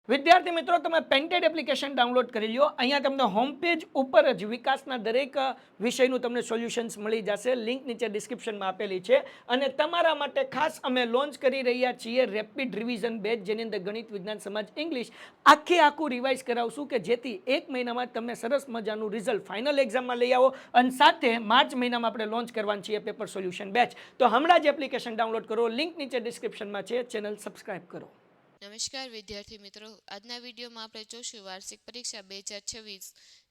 વિદ્યાર્થી મિત્રો, તમે પેન્ટેડ એપ્લિકેશન ડાઉનલોડ કરી લ્યો. અહીંયા તમને હોમ પેજ ઉપર જ વિકાસના દરેક વિષયનું તમને સોલ્યુશન્સ મળી જશે. લિંક નીચે ડિસ્ક્રિપ્શનમાં આપેલી છે. અને તમારા માટે ખાસ અમે લોન્ચ કરી રહ્યા છીએ રેપિડ રિવિઝન બેચ, જેની અંદર ગણિત, વિજ્ઞાન, સમાજ, ઇંગ્લિશ આખું રિવાઇઝ કરાવશું કે જેથી એક મહિનામાં તમને સરસ મજાનું રિઝલ્ટ ફાઇનલ એક્ઝામમાં લઈ આવો. અને સાથે માર્ચ મહિનામાં આપણે લોન્ચ કરવાનું છીએ પેપર સોલ્યુશન બેચ. તો હમણાં જ એપ્લિકેશન ડાઉનલોડ કરો. લિંક નીચે ડિસ્ક્રિપ્શનમાં છે. ચેનલ સબસ્ક્રાઇબ કરો. નમસ્કાર વિદ્યાર્થી મિત્રો, આજના વિડીયોમાં આપણે જોશું વાર્ષિક પરીક્ષા 2026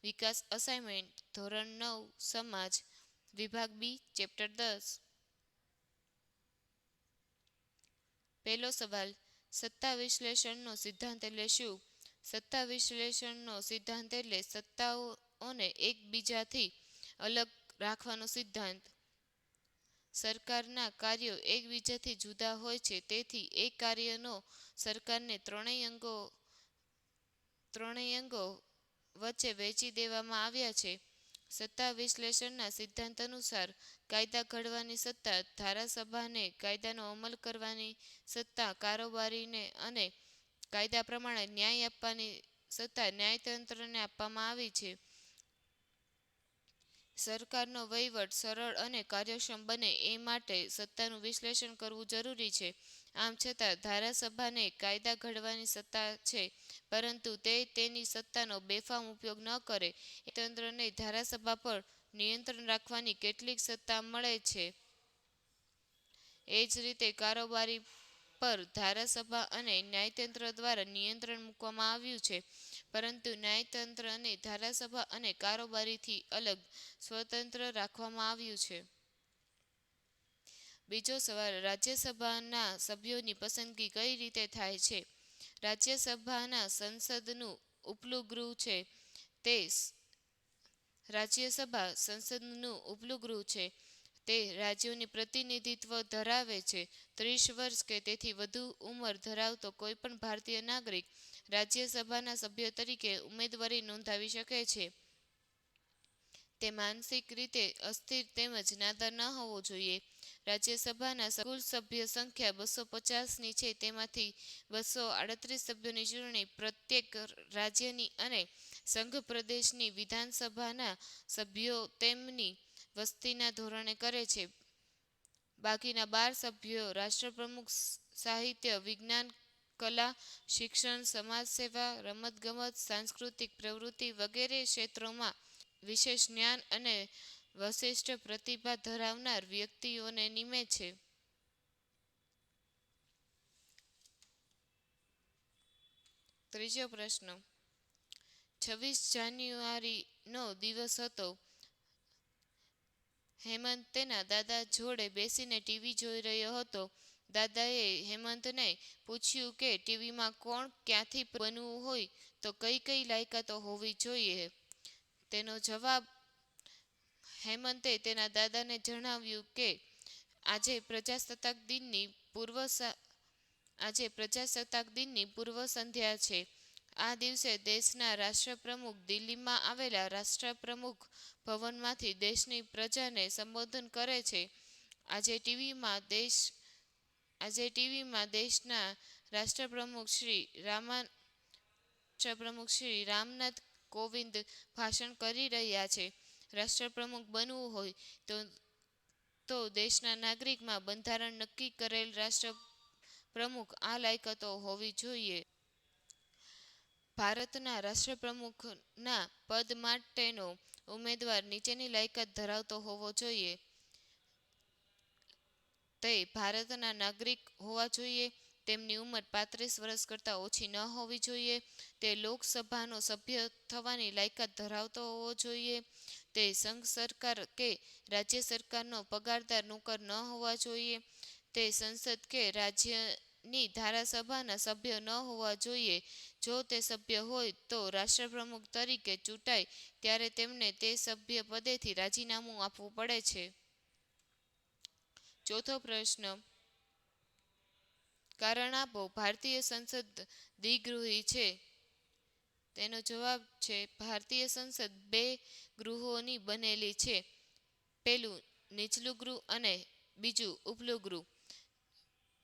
વિકાસ અસાઇનમેન્ટ ધોરણ 9 સમાજ વિભાગ બી ચેપ્ટર 10. પહેલો સવાલ, સત્તા વિશ્લેષણનો સિદ્ધાંત એટલે શું? સત્તા વિશ્લેષણનો સિદ્ધાંત એટલે સત્તાઓને એકબીજાથી અલગ રાખવાનો સિદ્ધાંત. સરકારના કાર્યો એકબીજાથી જુદા હોય છે, તેથી એક કાર્યનો સરકારને ત્રણેય અંગો વચ્ચે વહેંચી દેવામાં આવ્યા છે. સત્તા વિશ્લેષણના સિદ્ધાંત અનુસાર કાયદા ઘડવાની સત્તા ધારાસભાને, કાયદાનો અમલ કરવાની સત્તા કારોબારીને અને કાયદા પ્રમાણે ન્યાય આપવાની સત્તા ન્યાયતંત્રને આપવામાં આવી છે. સરકારનો વહીવટ સરળ અને કાર્યક્ષમ બને એ માટે સત્તાનું વિશ્લેષણ કરવું જરૂરી છે. આમ છતાં ધારાસભાને કાયદા ઘડવાની સત્તા છે, પરંતુ તે તેની સત્તાનો બેફામ ઉપયોગ ન કરે. તંત્રને ધારાસભા પર નિયંત્રણ રાખવાની કેટલીક સત્તા મળે છે. એ જ રીતે કારોબારી પર ધારાસભા અને ન્યાયતંત્ર દ્વારા નિયંત્રણ મૂકવામાં આવ્યું છે, પરંતુ ન્યાયતંત્ર અને ધારાસભા અને કારોબારીથી અલગ સ્વતંત્ર રાખવામાં આવ્યું છે. બીજો સવાલ, રાજ્યસભાના સભ્યોની પસંદગી કઈ રીતે થાય છે? રાજ્યસભાના સંસદનું ઉપલું ગૃહ છે. રાજ્યસભા સંસદનું ઉપલું ગૃહ છે. તે રાજ્યોની પ્રતિનિધિત્વ ધરાવે છે. 30 વર્ષ કે તેથી વધુ ઉંમર ધરાવતો કોઈપણ ભારતીય નાગરિક રાજ્યસભાના સભ્ય તરીકે ઉમેદવારી નોંધાવી શકે છે. તે માનસિક રીતે અસ્થિર તેમજ નાદાર ન હોવો જોઈએ. રાજ્યસભાના કુલ સભ્ય સંખ્યા 250ની છે. તેમાંથી 238 સભ્યોની ચૂંટણી પ્રત્યેક રાજ્યની અને સંઘ પ્રદેશની વિધાનસભાના સભ્યો તેમની વસ્તીના ધોરણે કરે છે. બાકીના 12 સભ્યો રાષ્ટ્રપ્રમુખ સાહિત્ય, વિજ્ઞાન, કલા, શિક્ષણ, સમાજસેવા, રમતગમત, સાંસ્કૃતિક પ્રવૃત્તિ વગેરે ક્ષેત્રોમાં વિશેષ જ્ઞાન અને વિશિષ્ટ પ્રતિભા ધરાવનાર વ્યક્તિઓને નિમે છે. ત્રીજો પ્રશ્ન, 26 જાન્યુઆરીનો દિવસ હતો. હેમંત તેના દાદા જોડે બેસીને ટીવી જોઈ રહ્યો હતો. દાદાએ હેમંતને પૂછ્યું કે ટીવીમાં કોણ ક્યાંથી બનવું હોય તો કઈ કઈ લાયકાતો હોવી જોઈએ. તેનો જવાબ, હેમંતે તેના દાદાને જણાવ્યું કે આજે પ્રજાસત્તાક દિનની પૂર્વ સંધ્યા છે. આ દિવસે દેશના રાષ્ટ્રપ્રમુખ દિલ્હીમાં આવેલા રાષ્ટ્રપ્રમુખ ભવનમાંથી દેશની પ્રજાને સંબોધન કરે છે. આજે ટીવીમાં દેશના રાષ્ટ્રપ્રમુખ શ્રી રામનાથ કોવિંદ ભાષણ કરી રહ્યા છે. રાષ્ટ્રપ્રમુખ બનવું હોય તો દેશના નાગરિકમાં બંધારણ નક્કી કરેલ રાષ્ટ્રપ્રમુખ આ લાયકાતો હોવી જોઈએ. ભારતના રાષ્ટ્રપ્રમુખના પદ માટેનો ઉમેદવાર નીચેની લાયકાત ધરાવતો હોવો જોઈએ. તે ભારતના નાગરિક હોવા જોઈએ. તેમની ઉંમર 35 વર્ષ કરતાં ઓછી ન હોવી જોઈએ. તે લોકસભાનો સભ્ય થવાની લાયકાત ધરાવતો હોવો જોઈએ. તે સંઘ સરકાર કે રાજ્ય સરકારનો પગારદાર નોકર ન હોવા જોઈએ. તે સંસદ કે રાજ્યની ધારાસભાના સભ્ય ન હોવા જોઈએ. જો તે સભ્ય હોય તો રાષ્ટ્રપ્રમુખ તરીકે ચૂંટાય ત્યારે તેમને તે સભ્ય પદેથી રાજીનામું આપવું પડે છે. ચોથો પ્રશ્ન, કારણ આપો. ભારતીય સંસદ દ્વિગૃહી છે. તેનો જવાબ છે, ભારતીય સંસદ 2 ગૃહોની બનેલી છે. પહેલું નીચલું ગૃહ અને બીજું ઉપલું ગૃહ.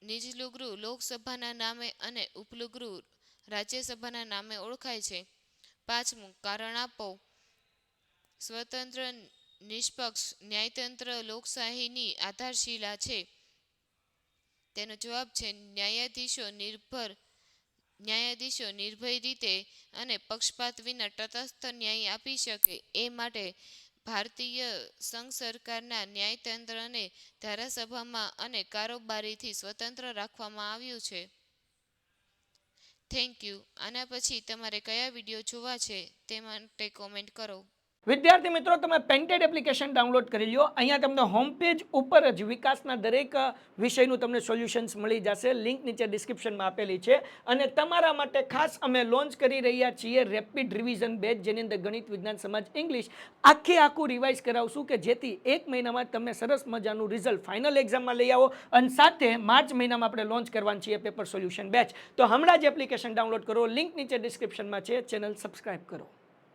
નીચલું ગૃહ લોકસભાના નામે અને ઉપલું ગૃહ રાજ્યસભાના નામે ઓળખાય છે. 5મું, કારણ આપો. સ્વતંત્ર નિષ્પક્ષ ન્યાયતંત્ર લોકશાહીની આધારશિલા છે. તેનો જવાબ છે ન્યાયાધીશો નિર્ભય રીતે અને પક્ષપાત વિના તટસ્થ ન્યાય આપી શકે એ માટે ભારતીય સંઘ સરકારના ન્યાયતંત્રને ધારાસભામાં અને કારોબારીથી સ્વતંત્ર રાખવામાં આવ્યું છે. Thank you. આના પછી તમારે કયા વિડીયો જોવા છે તે માટે કોમેન્ટ કરો. વિદ્યાર્થી મિત્રો, તમે પેન્ટેડ એપ્લિકેશન ડાઉનલોડ કરી લો. અહીંયા તમને હોમ પેજ ઉપર જ વિકાસના દરેક વિષયનું તમને સોલ્યુશન્સ મળી જશે. લિંક નીચે ડિસ્ક્રિપ્શનમાં આપેલી છે. અને તમારા માટે ખાસ અમે લોન્ચ કરી રહ્યા છીએ રેપિડ રિવિઝન બેચ, જેની અંદર ગણિત, વિજ્ઞાન, સમાજ, ઇંગ્લિશ આખું રિવાઇઝ કરાવશું કે જેથી 1 મહિનામાં તમે સરસ મજાનું રિઝલ્ટ ફાઇનલ એક્ઝામમાં લઈ આવો. અને સાથે માર્ચ મહિનામાં આપણે લોન્ચ કરવાનું છીએ પેપર સોલ્યુશન બેચ. તો હમણાં જ એપ્લિકેશન ડાઉનલોડ કરો. લિંક નીચે ડિસ્ક્રિપ્શનમાં છે. ચેનલ સબસ્ક્રાઇબ કરો.